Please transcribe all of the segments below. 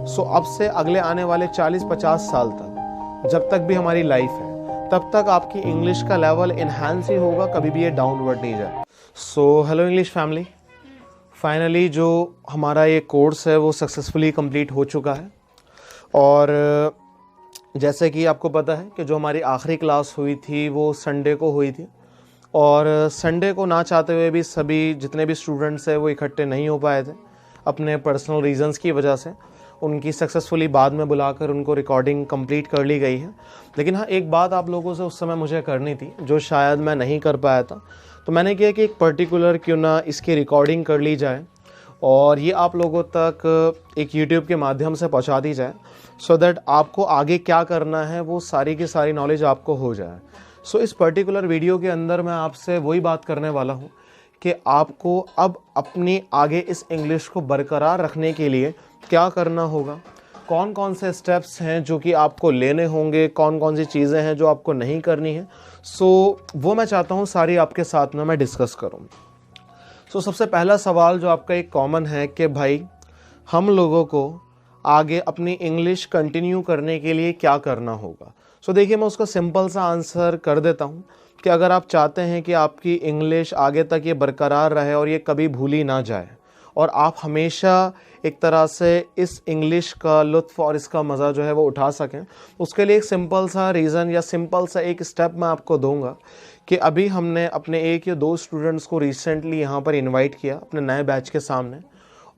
सो अब से अगले आने वाले 40-50 साल तक जब तक भी हमारी लाइफ है तब तक आपकी इंग्लिश का लेवल इन्हांस ही होगा, कभी भी ये डाउनवर्ड नहीं जाए। So hello English family, finally जो हमारा ये कोर्स है वो सक्सेसफुली कंप्लीट हो चुका है। और जैसे कि आपको पता है कि जो हमारी आखिरी क्लास हुई थी वो संडे को हुई थी, और संडे को ना चाहते हुए भी सभी जितने भी स्टूडेंट्स हैं वो इकट्ठे नहीं हो पाए थे अपने पर्सनल रीजंस की वजह से। उनकी सक्सेसफुली बाद में बुलाकर उनको रिकॉर्डिंग कंप्लीट कर ली गई है। लेकिन हाँ, एक बात आप लोगों से उस समय मुझे करनी थी जो शायद मैं नहीं कर पाया था, तो मैंने किया कि एक पर्टिकुलर क्यों ना इसकी रिकॉर्डिंग कर ली जाए और ये आप लोगों तक एक यूट्यूब के माध्यम से पहुंचा दी जाए, सो दैट आपको आगे क्या करना है वो सारी की सारी नॉलेज आपको हो जाए। सो इस पर्टिकुलर वीडियो के अंदर मैं आपसे वही बात करने वाला हूँ कि आपको अब अपनी आगे इस इंग्लिश को बरकरार रखने के लिए क्या करना होगा, कौन कौन से स्टेप्स हैं जो कि आपको लेने होंगे, कौन कौन सी चीज़ें हैं जो आपको नहीं करनी है। सो वो मैं चाहता हूँ सारी आपके साथ में मैं डिस्कस करूँ। सो सबसे पहला सवाल जो आपका एक कॉमन है कि भाई हम लोगों को आगे अपनी इंग्लिश कंटिन्यू करने के लिए क्या करना होगा। सो देखिए, मैं उसका सिंपल सा आंसर कर देता हूँ कि अगर आप चाहते हैं कि आपकी इंग्लिश आगे तक ये बरकरार रहे और ये कभी भूली ना जाए और आप हमेशा एक तरह से इस इंग्लिश का लुत्फ़ और इसका मज़ा जो है वो उठा सकें, उसके लिए एक सिंपल सा रीज़न या सिंपल सा एक स्टेप मैं आपको दूंगा कि अभी हमने अपने 1 या 2 स्टूडेंट्स को रिसेंटली यहाँ पर इनवाइट किया अपने नए बैच के सामने,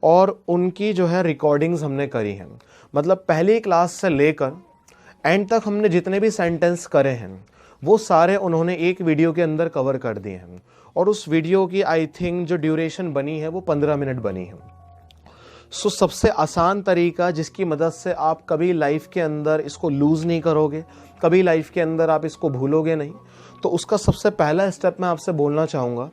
और उनकी जो है रिकॉर्डिंग्स हमने करी हैं। मतलब पहली क्लास से लेकर एंड तक हमने जितने भी सेंटेंस करे हैं वो सारे उन्होंने एक वीडियो के अंदर कवर कर दिए हैं, और उस वीडियो की आई थिंक जो ड्यूरेशन बनी है वो 15 मिनट बनी है। सो सबसे आसान तरीका जिसकी मदद से आप कभी लाइफ के अंदर इसको लूज़ नहीं करोगे, कभी लाइफ के अंदर आप इसको भूलोगे नहीं, तो उसका सबसे पहला स्टेप मैं आपसे बोलना चाहूँगा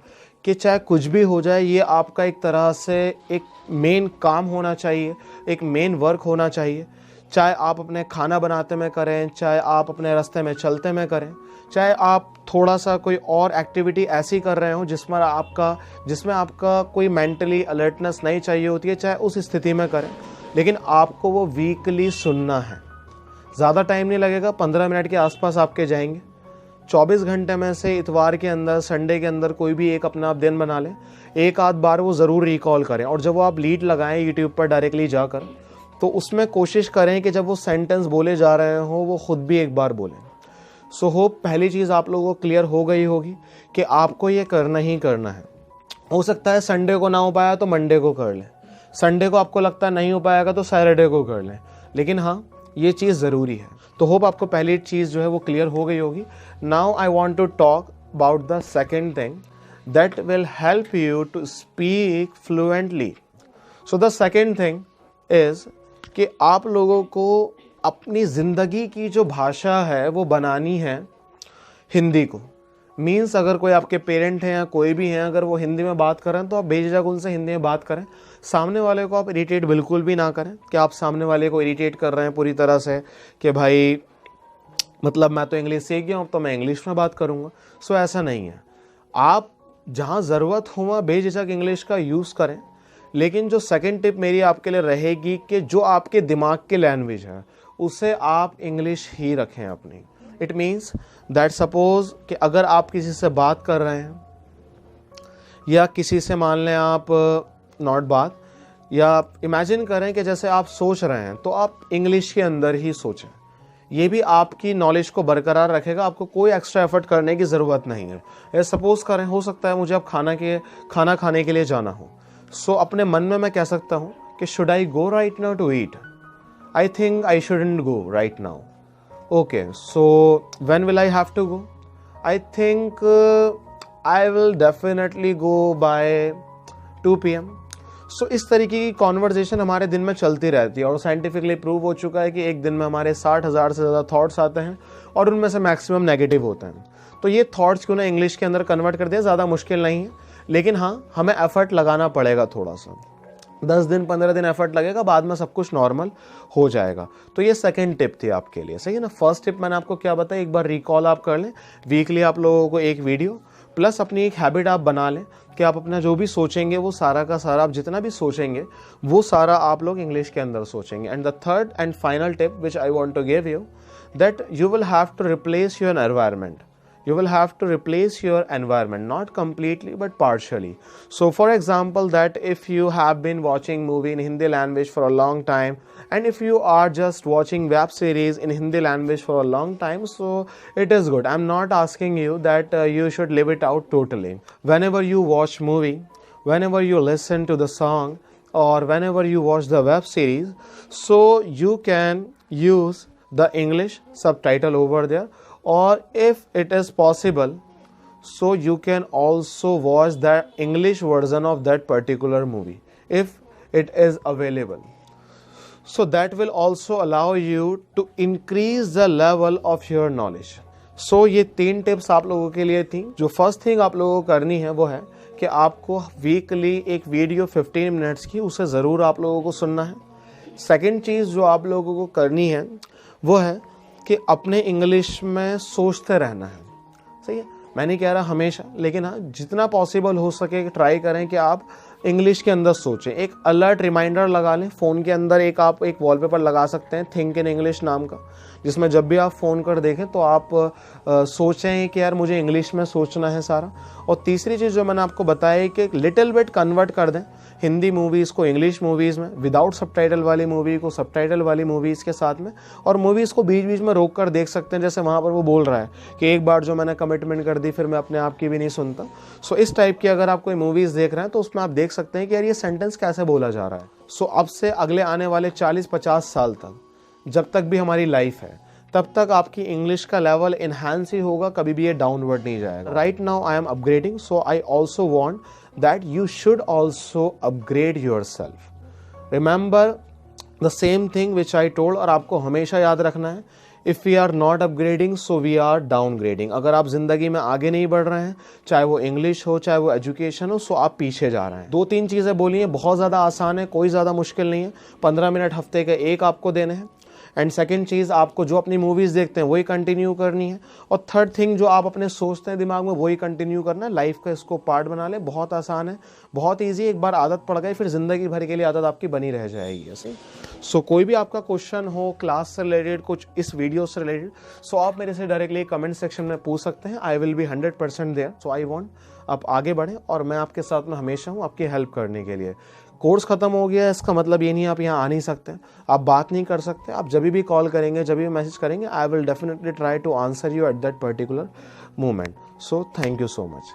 कि चाहे कुछ भी हो जाए, ये आपका एक तरह से एक मेन काम होना चाहिए, एक मेन वर्क होना चाहिए। चाहे आप अपने खाना बनाते में करें, चाहे आप अपने रास्ते में चलते में करें, चाहे आप थोड़ा सा कोई और एक्टिविटी ऐसी कर रहे हो जिसमें आपका कोई मेंटली अलर्टनेस नहीं चाहिए होती है, चाहे उस स्थिति में करें, लेकिन आपको वो वीकली सुनना है। ज़्यादा टाइम नहीं लगेगा, 15 मिनट के आसपास आपके जाएंगे। 24 घंटे में से इतवार के अंदर, संडे के अंदर कोई भी एक अपना आप दिन बना लें, एक आध बार वो ज़रूर रिकॉल करें। और जब वो आप लीड लगाएं यूट्यूब पर डायरेक्टली जाकर, तो उसमें कोशिश करें कि जब वो सेंटेंस बोले जा रहे हों वो ख़ुद भी एक बार बोलें। सो होप पहली चीज़ आप लोगों को क्लियर हो गई होगी कि आपको ये करना ही करना है। हो सकता है संडे को ना हो पाया तो मंडे को कर लें, संडे को आपको लगता है नहीं हो पाएगा तो सैटरडे को कर लें, लेकिन हाँ, ये चीज़ ज़रूरी है। तो होप आपको पहली चीज़ जो है वो क्लियर हो गई होगी। Now I want to talk about the second thing that will help you to speak fluently. So the second thing is कि आप लोगों को अपनी ज़िंदगी की जो भाषा है वो बनानी है हिंदी को। मीन्स अगर कोई आपके पेरेंट हैं या कोई भी हैं, अगर वो हिंदी में बात करें तो आप बेझिझक उनसे हिंदी में बात करें। सामने वाले को आप इरिटेट बिल्कुल भी ना करें कि आप सामने वाले को इरिटेट कर रहे हैं पूरी तरह से कि भाई मतलब मैं तो इंग्लिश सीख गया हूँ तो मैं इंग्लिश में बात करूँगा। सो ऐसा नहीं है। आप जहाँ ज़रूरत हो वहाँ बेझिझक इंग्लिश का यूज़ करें, लेकिन जो सेकंड टिप मेरी आपके लिए रहेगी कि जो आपके दिमाग की लैंग्वेज है उसे आप इंग्लिश ही रखें अपनी। इट मीन्स दैट सपोज कि अगर आप किसी से बात कर रहे हैं या किसी से मान लें आप नॉट बात, या इमेजिन करें कि जैसे आप सोच रहे हैं तो आप इंग्लिश के अंदर ही सोचें। ये भी आपकी नॉलेज को बरकरार रखेगा, आपको कोई एक्स्ट्रा एफर्ट करने की ज़रूरत नहीं है। सपोज करें, हो सकता है मुझे अब खाना खाने के लिए जाना हो, सो अपने मन में मैं कह सकता हूँ कि should I go right now to eat? I think I shouldn't go right now. Okay, so when will I have to go? I think I will definitely go by 2 PM। So इस तरीके की conversation हमारे दिन में चलती रहती है, और साइंटिफिकली प्रूव हो चुका है कि एक दिन में हमारे 60,000 से ज़्यादा थॉट्स आते हैं और उनमें से मैक्सिमम नेगेटिव होते हैं। तो ये थॉट्स क्यों ना इंग्लिश के अंदर कन्वर्ट कर दिया, ज़्यादा मुश्किल नहीं है, लेकिन हाँ, हमें एफर्ट लगाना पड़ेगा थोड़ा सा। 10 दिन 15 दिन एफर्ट लगेगा, बाद में सब कुछ नॉर्मल हो जाएगा। तो ये सेकंड टिप थी आपके लिए, सही है ना। फर्स्ट टिप मैंने आपको क्या बताया, एक बार रिकॉल आप कर लें। वीकली आप लोगों को एक वीडियो, प्लस अपनी एक हैबिट आप बना लें कि आप अपना जो भी सोचेंगे वो सारा का सारा, आप जितना भी सोचेंगे वो सारा आप लोग इंग्लिश के अंदर सोचेंगे. And the third and final tip which I want to give you, that you will have to replace your environment. You will have to replace your environment, not completely but partially. So for example, that if you have been watching movie in Hindi language for a long time, and if you are just watching web series in Hindi language for a long time, so it is good. I'm not asking you that you should live it out totally. Whenever you watch movie, whenever you listen to the song, or whenever you watch the web series, so you can use the English subtitle over there, or if it is possible, so you can also watch the English version of that particular movie if it is available. So that will also allow you to increase the level of your knowledge. So ये 3 tips आप लोगों के लिए थी. जो first thing आप लोगों को करनी है वो है कि आपको वीकली एक वीडियो 15 मिनट्स की उसे ज़रूर आप लोगों को सुनना है. सेकेंड चीज़ जो आप लोगों को करनी है वो है कि अपने इंग्लिश में सोचते रहना है. सही है, मैं नहीं कह रहा हमेशा, लेकिन हाँ जितना पॉसिबल हो सके ट्राई करें कि आप इंग्लिश के अंदर सोचें. एक अलर्ट रिमाइंडर लगा लें फ़ोन के अंदर. आप एक वॉलपेपर लगा सकते हैं थिंक इन इंग्लिश नाम का, जिसमें जब भी आप फ़ोन कर देखें तो आप सोचें कि यार मुझे इंग्लिश में सोचना है सारा. और तीसरी चीज़ जो मैंने आपको बताया है कि लिटिल बिट कन्वर्ट कर दें हिंदी मूवीज़ को इंग्लिश मूवीज़ में, विदाउट सबटाइटल वाली मूवी को सबटाइटल वाली मूवीज़ के साथ में, और मूवीज़ को बीच बीच में रोक कर देख सकते हैं. जैसे वहाँ पर वो बोल रहा है कि एक बार जो मैंने कमिटमेंट कर दी फिर मैं अपने आप की भी नहीं सुनता. सो इस टाइप की अगर आप कोई मूवीज़ देख रहे हैं तो उसमें आप देख सकते हैं कि यार ये सेंटेंस कैसे बोला जा रहा है. सो अब से अगले आने वाले 40-50 साल तक जब तक भी हमारी लाइफ है तब तक आपकी इंग्लिश का लेवल इन्हांस ही होगा, कभी भी ये डाउनवर्ड नहीं जाएगा. Right now I am upgrading, so I also want that you should also upgrade yourself. Remember the same thing which I told, और आपको हमेशा याद रखना है, if we are not upgrading so we are downgrading. अगर आप जिंदगी में आगे नहीं बढ़ रहे हैं, चाहे वो इंग्लिश हो चाहे वो एजुकेशन हो, सो आप पीछे जा रहे हैं. 2-3 चीज़ें बोली हैं, बहुत ज़्यादा आसान है, कोई ज़्यादा मुश्किल नहीं है. 15 मिनट हफ्ते के एक आपको देने हैं. एंड सेकेंड चीज़, आपको जो अपनी मूवीज़ देखते हैं वही कंटिन्यू करनी है. और थर्ड थिंग, जो आप अपने सोचते हैं दिमाग में वही कंटिन्यू करना है. लाइफ का इसको पार्ट बना ले. बहुत आसान है, बहुत ईजी. एक बार आदत पड़ गई फिर ज़िंदगी भर के लिए आदत आपकी बनी रह जाएगी ऐसे. सो कोई भी आपका क्वेश्चन हो क्लास से रिलेटेड, कुछ इस वीडियो से रिलेटेड, सो आप मेरे से डायरेक्टली कमेंट सेक्शन में पूछ सकते हैं. I will be 100% there. So I want आप आगे बढ़ें और मैं आपके साथ में हमेशा हूँ आपकी हेल्प करने के लिए. कोर्स ख़त्म हो गया है इसका मतलब ये नहीं आप यहाँ आ नहीं सकते, आप बात नहीं कर सकते. आप जब भी कॉल करेंगे, जब भी मैसेज करेंगे, I will definitely try to answer you at that particular moment. So thank you so much.